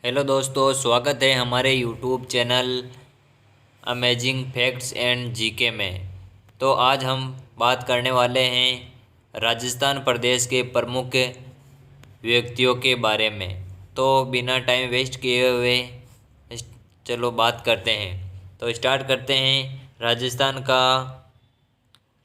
Hello दोस्तों, स्वागत है हमारे YouTube channel amazing facts and GK में। तो आज हम बात करने वाले हैं राजस्थान प्रदेश के प्रमुख व्यक्तियों के बारे में। तो बिना टाइम वेस्ट किए हुए चलो बात करते हैं। तो स्टार्ट करते हैं।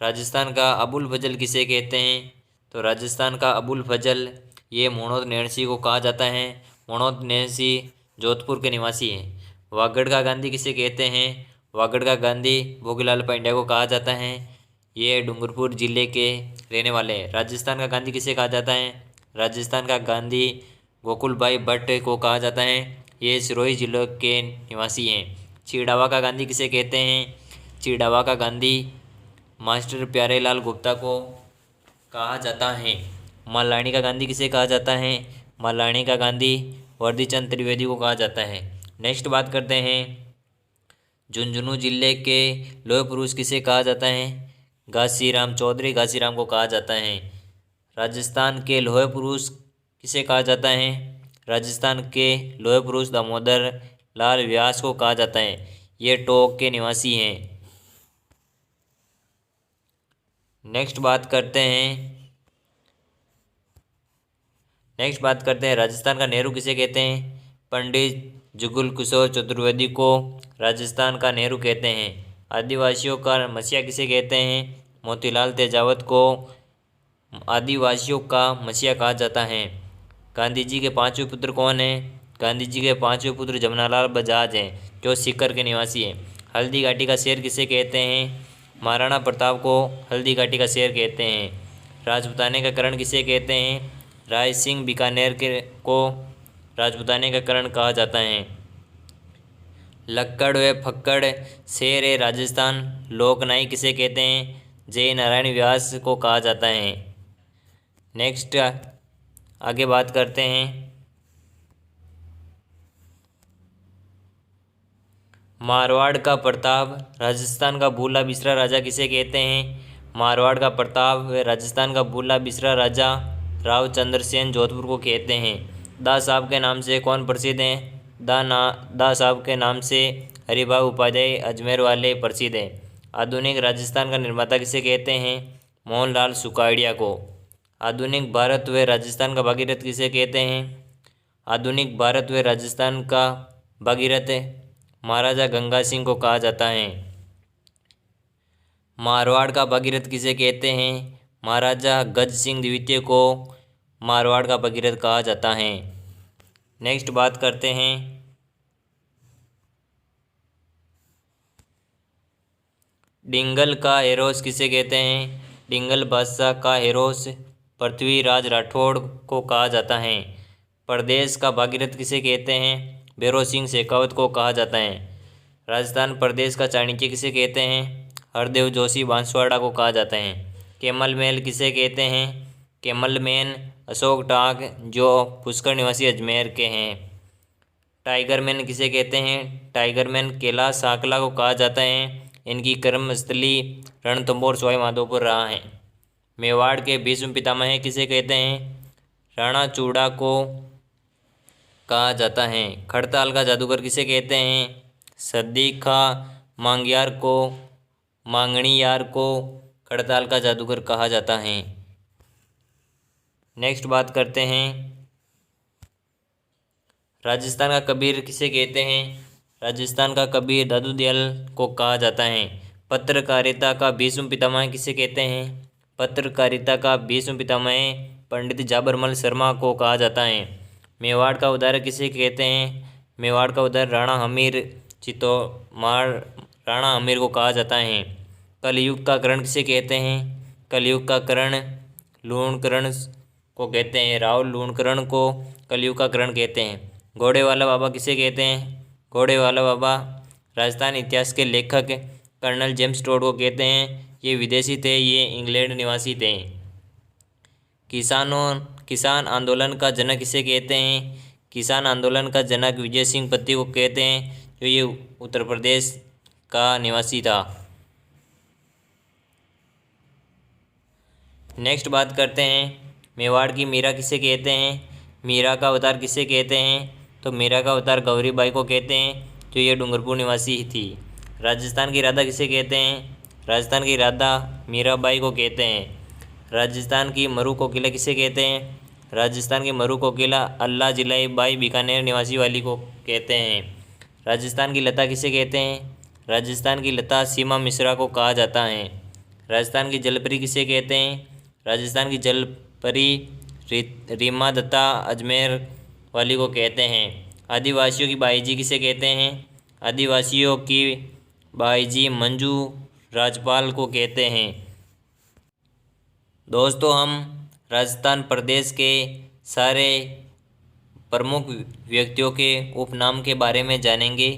राजस्थान का अबुल फजल किसे कहते हैं? तो राजस्थान का अबुल फजल ये मोहम्मद नरसी को कहा जाता है। मोहम्मद नरसी जोधपुर के निवासी हैं। वागड़ का गांधी किसे कहते हैं? वागड़ का गांधी भोगीलाल पांड्या को कहा जाता है। ये डूंगरपुर जिले के रहने वाले हैं। राजस्थान का गांधी किसे कहा जाता है? राजस्थान का गांधी गोकुल भाई भट्ट को कहा जाता है। ये सिरोही जिले के निवासी हैं। चिड़ावा का गांधी किसे कहते हैं? चिड़ावा का गांधी मास्टर प्यारेलाल गुप्ता को कहा जाता है। मलानी का गांधी किसे कहा जाता है? मलानी का गांधी वर्दीचंद त्रिवेदी को कहा जाता है। नेक्स्ट बात करते हैं। झुंझुनू जिले के लोह पुरुष किसे कहा जाता है? घासीराम चौधरी घासीराम को कहा जाता है। राजस्थान के लोह पुरुष किसे कहा जाता है? राजस्थान के लोह पुरुष दामोदर लाल व्यास को कहा जाता है। ये टोंक के निवासी हैं। नेक्स्ट बात करते हैं। राजस्थान का नेहरू किसे कहते हैं? पंडित जुगल किशोर चतुर्वेदी को राजस्थान का नेहरू कहते हैं। आदिवासियों का मसीहा किसे कहते हैं? मोतीलाल तेजावत को आदिवासियों का मसीहा कहा जाता है। गांधी जी के पांचवें पुत्र कौन हैं? गांधी जी के पांचवें पुत्र जमनालाल बजाज हैं, जो सीकर के निवासी हैं। हल्दी घाटी का शेर किसे कहते हैं? महाराणा प्रताप को हल्दी घाटी का शेर कहते हैं। राजपूताने का करण किसे कहते हैं? राय सिंह बीकानेर के को राजपूताने का करण कहा जाता है। लक्कड़ व फक्कड़ शेर ए राजस्थान लोकनायक किसे कहते हैं? जय नारायण व्यास को कहा जाता है। नेक्स्ट आगे बात करते हैं। मारवाड़ का प्रताप राजस्थान का भूला बिसरा राजा किसे कहते हैं? मारवाड़ का प्रताप व राजस्थान का भूला बिसरा राजा राव चंद्रसेन जोधपुर को कहते हैं। दा साहब के नाम से कौन प्रसिद्ध हैं? दा साहब के नाम से हरिभाऊ उपाध्याय अजमेर वाले प्रसिद्ध हैं। आधुनिक राजस्थान का निर्माता किसे कहते हैं? मोहनलाल सुखाड़िया को। आधुनिक भारत व राजस्थान का भागीरथ किसे कहते हैं? आधुनिक भारत व राजस्थान का भागीरथ महाराजा गंगा सिंह को कहा जाता है। मारवाड़ का भागीरथ किसे कहते हैं? महाराजा गज सिंह द्वितीय को मारवाड़ का भगीरथ कहा जाता है। नेक्स्ट बात करते हैं। डिंगल का हेरोस किसे कहते हैं? डिंगल बादशाह का हेरोस पृथ्वीराज राठौड़ को कहा जाता है। प्रदेश का भागीरथ किसे कहते हैं? भैरों सिंह शेखावत को कहा जाता है। राजस्थान प्रदेश का चाणक्य किसे कहते हैं? हरदेव जोशी बांसवाड़ा को कहा जाता है। कैमल मैन किसे कहते हैं? कैमल मैन अशोक टाक जो पुष्कर निवासी अजमेर के हैं। टाइगर मैन किसे कहते हैं? टाइगर मैन कैलाश साकला को कहा जाता है। इनकी कर्मस्थली रणथंभौर सवाई माधोपुर रहा है। मेवाड़ के भीष्म पितामह किसे कहते हैं? राणा चूड़ा को कहा जाता है। खड़ताल का जादूगर किसे कहते हैं? सदीखा मांगयार को मांगणीयार को खड़ताल का जादूगर कहा जाता है। नेक्स्ट बात करते हैं। राजस्थान का कबीर किसे कहते हैं? राजस्थान का कबीर दादू दयाल को कहा जाता है। पत्रकारिता का भीष्म पितामह किसे कहते हैं? पत्रकारिता का भीष्म पितामह पंडित जाबरमल शर्मा को कहा जाता है। मेवाड़ का उदाहरण किसे कहते हैं? मेवाड़ का उदाहरण राणा हमीर चितौमार राणा हमीर को कहा जाता है। कलयुग का करण किसे कहते हैं? कलयुग का करण लूणकरण को कहते हैं। राव लूणकरण को कलयुग का करण कहते हैं। घोड़े वाला बाबा किसे कहते हैं? घोड़े वाला बाबा राजस्थान इतिहास के लेखक कर्नल जेम्स टोड को कहते हैं। ये विदेशी थे, ये इंग्लैंड निवासी थे। किसान आंदोलन का जनक किसे कहते हैं? किसान आंदोलन का जनक विजय सिंह पत्ती को कहते हैं, जो ये उत्तर प्रदेश का निवासी था। नेक्स्ट बात करते हैं। मेवाड़ की मीरा किसे कहते हैं? मीरा का अवतार किसे कहते हैं? तो मीरा का अवतार गौरीबाई को कहते हैं, जो ये डूंगरपुर निवासी थी। राजस्थान की राधा किसे कहते हैं? राजस्थान की राधा मीराबाई को कहते हैं। राजस्थान की मरु कोकिला किसे कहते हैं? राजस्थान की मरु कोकिला अल्लाह जिलाई बाई बीकानेर निवासी वाली को कहते हैं। राजस्थान की लता किसे कहते हैं? राजस्थान की लता सीमा मिश्रा को कहा जाता है। राजस्थान की जलपरी किसे कहते हैं? राजस्थान की जलपरी रीमा दत्ता अजमेर वाली को कहते हैं। आदिवासियों की बाईजी किसे कहते हैं? आदिवासियों की बाईजी मंजू राजपाल को कहते हैं। दोस्तों, हम राजस्थान प्रदेश के सारे प्रमुख व्यक्तियों के उपनाम के बारे में जानेंगे।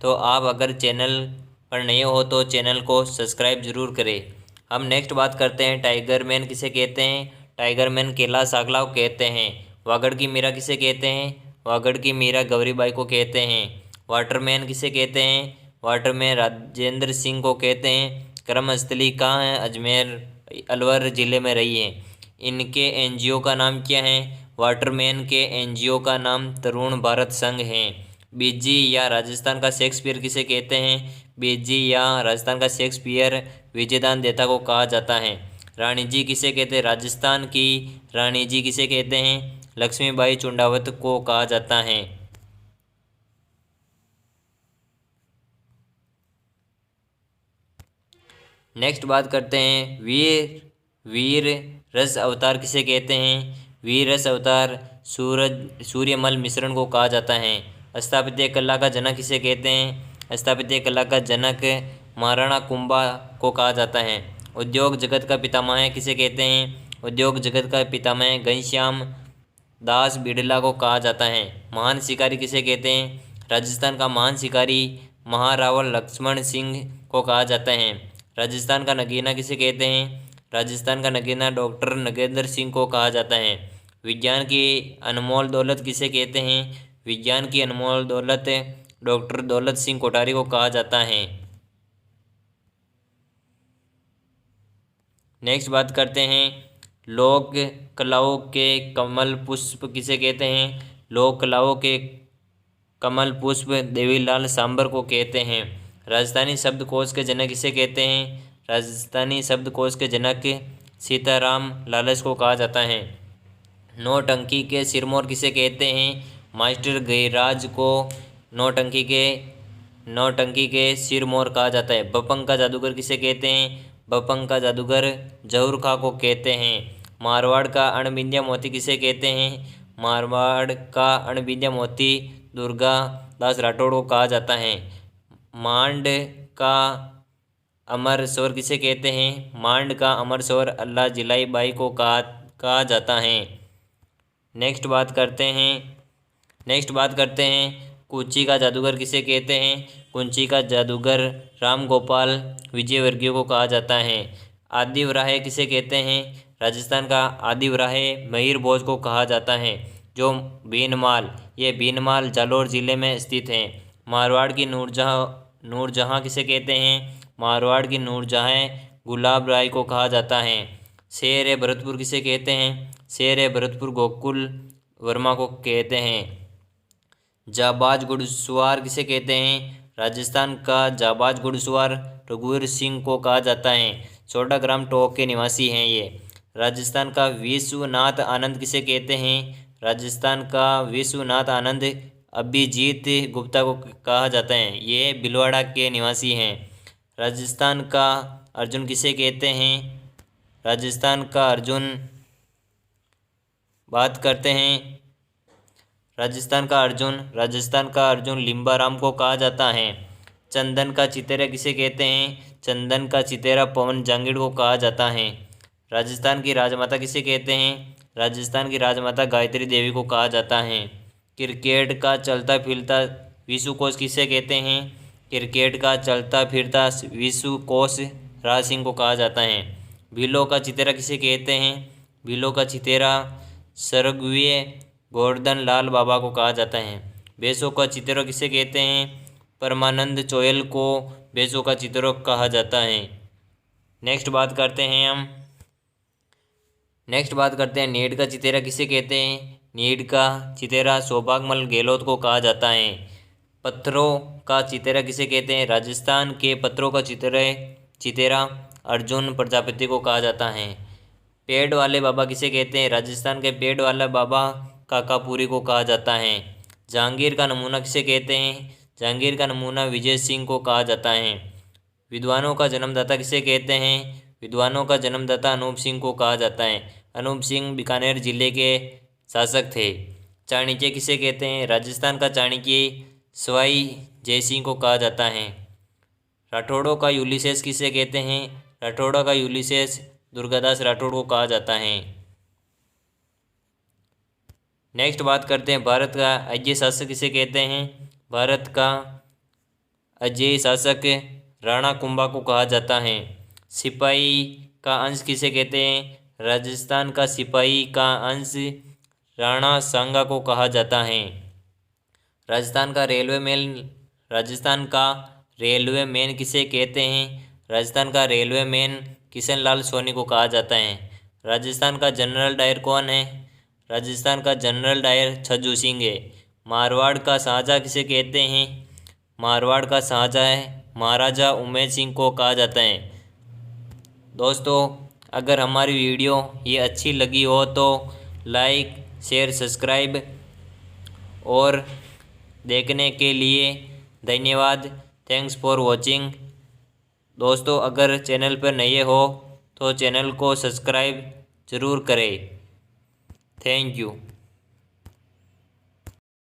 तो आप अगर चैनल पर नए हो तो चैनल को सब्सक्राइब ज़रूर करें। हम नेक्स्ट बात करते हैं, टाइगर मैन किसे कहते हैं? टाइगर मैन कैलाश आगला को कहते हैं। वागड़ की मीरा किसे कहते हैं? वागड़ की मीरा गौरीबाई को कहते हैं। वाटरमैन किसे कहते हैं? वाटरमैन राजेंद्र सिंह को कहते हैं। कर्मस्थली कहाँ है? अजमेर अलवर ज़िले में रही है। इनके एनजीओ का नाम क्या है? वाटरमैन के एनजीओ का नाम तरुण भारत संघ है। बेजी या राजस्थान का शेक्सपियर किसे कहते हैं? बेजी या राजस्थान का शेक्सपियर विजयदान देता को कहा जाता है। रानी जी किसे कहते हैं? राजस्थान की रानी जी किसे कहते हैं? लक्ष्मीबाई चुंडावत को कहा जाता है। नेक्स्ट बात करते हैं, वीर रस अवतार किसे कहते हैं? वीर रस अवतार सूर्यमल मिश्रण को कहा जाता है। स्थापत्य कला का जनक किसे कहते हैं? स्थापत्य कला का जनक महाराणा कुंभा को कहा जाता है। उद्योग जगत का पितामह किसे कहते हैं? उद्योग जगत का पितामह घनश्याम दास बिड़ला को कहा जाता है। महान शिकारी किसे कहते हैं? राजस्थान का महान शिकारी महारावल लक्ष्मण सिंह को कहा जाता है। राजस्थान का नगीना किसे कहते हैं? राजस्थान का नगीना डॉक्टर नगेंद्र सिंह को कहा जाता है। विज्ञान की अनमोल दौलत किसे कहते हैं? विज्ञान की अनमोल दौलत डॉक्टर दौलत सिंह कोठारी को कहा जाता है। नेक्स्ट बात करते हैं, लोक कलाओं के कमल पुष्प किसे कहते हैं? लोक कलाओं के कमल पुष्प देवीलाल सांबर को कहते हैं। राजस्थानी शब्दकोश के जनक किसे कहते हैं? राजस्थानी शब्दकोश के जनक सीताराम लालच को कहा जाता है। नौटंकी के सिरमौर किसे कहते हैं? मास्टर गिरिराज को नौटंकी के सिरमौर कहा जाता है। बपंग का जादूगर किसे कहते हैं? बपंग का जादूगर जहूर खां को कहते हैं। मारवाड़ का अणबिंदिया मोती किसे कहते हैं? मारवाड़ का अणबिंदिया मोती दुर्गा दास राठौड़ को कहा जाता है। मांड का अमर शोर किसे कहते हैं? मांड का अमर शोर अल्लाह जिलाई बाई को कहा जाता है। नेक्स्ट बात करते हैं कुंची का जादूगर किसे कहते हैं? कुंची का जादूगर राम गोपाल विजयवर्गीय को कहा जाता है। आदिवराह किसे कहते हैं? राजस्थान का आदिवराह महीर भोज को कहा जाता है, जो भीनमाल जालोर ज़िले में स्थित है। मारवाड़ की नूरजहाँ किसे कहते हैं? मारवाड़ की नूरजहाँ गुलाब राय को कहा जाता है। शेर भरतपुर किसे कहते हैं? शेर भरतपुर गोकुल वर्मा को कहते हैं। जाबाज घुड़सवार किसे कहते हैं? राजस्थान का जाबाज घुड़सवार रघुवीर सिंह को कहा जाता है। 14 ग्राम टोक के निवासी हैं ये। राजस्थान का विश्वनाथ आनंद किसे कहते हैं? राजस्थान का विश्वनाथ आनंद अभिजीत गुप्ता को कहा जाता है, ये भीलवाड़ा के निवासी हैं। राजस्थान का अर्जुन किसे कहते हैं? राजस्थान का अर्जुन बात करते हैं, राजस्थान का अर्जुन लिम्बाराम को कहा जाता है। चंदन का चितेरा किसे कहते हैं? चंदन का चितेरा पवन जांगिड़ को कहा जाता है। राजस्थान की राजमाता किसे कहते हैं? राजस्थान की राजमाता गायत्री देवी को कहा जाता है। क्रिकेट का चलता फिरता विश्वकोश किसे कहते हैं? क्रिकेट का चलता फिरता विश्वकोश राज सिंह को कहा जाता है। भीलों का चितेरा किसे कहते हैं? भीलों का चितेरा स्वर्गीय गोवर्धन लाल बाबा को कहा जाता है। भैंसों का चितेरा किसे कहते हैं? परमानंद चोयल को भैंसों का चितेरा कहा जाता है। नेक्स्ट बात करते हैं नीड का चितेरा किसे कहते हैं? नीड का चितेरा सौभागमल गहलोत को कहा जाता है। पत्थरों का चितेरा किसे कहते हैं? राजस्थान के पत्थरों का चितेरा अर्जुन प्रजापति को कहा जाता है। पेड़ वाले बाबा किसे कहते हैं? राजस्थान के पेड़ वाला बाबा काकापुरी को कहा जाता है। जहांगीर का नमूना किसे कहते हैं? जहांगीर का नमूना विजय सिंह को कहा जाता है। विद्वानों का जन्मदाता किसे कहते हैं? विद्वानों का जन्मदाता अनूप सिंह को कहा जाता है। अनूप सिंह बीकानेर जिले के शासक थे। चाणक्य किसे कहते हैं? राजस्थान का चाणक्य सवाई जयसिंह को कहा जाता है। राठौड़ों का यूलिसेस किसे कहते हैं? राठौड़ों का यूलिसेस दुर्गादास राठौड़ को कहा जाता है। नेक्स्ट बात करते हैं, भारत का अजय शासक किसे कहते हैं? भारत का अजय शासक राणा कुंभा को कहा जाता है। सिपाही का अंश किसे कहते हैं? राजस्थान का सिपाही का अंश राणा सांगा को कहा जाता है। राजस्थान का रेलवे मैन किसे कहते हैं? राजस्थान का रेलवे मैन किशन लाल सोनी को कहा जाता है। राजस्थान का जनरल डायर कौन है? राजस्थान का जनरल डायर छज्जू सिंह है। मारवाड़ का शाहजहाँ किसे कहते हैं? मारवाड़ का शाहजहाँ है महाराजा उमेद सिंह को कहा जाता है। दोस्तों, अगर हमारी वीडियो ये अच्छी लगी हो तो लाइक शेयर सब्सक्राइब और देखने के लिए धन्यवाद। Thanks for watching. दोस्तों, अगर चैनल पर नए हो तो चैनल को सब्सक्राइब ज़रूर करें। Thank you.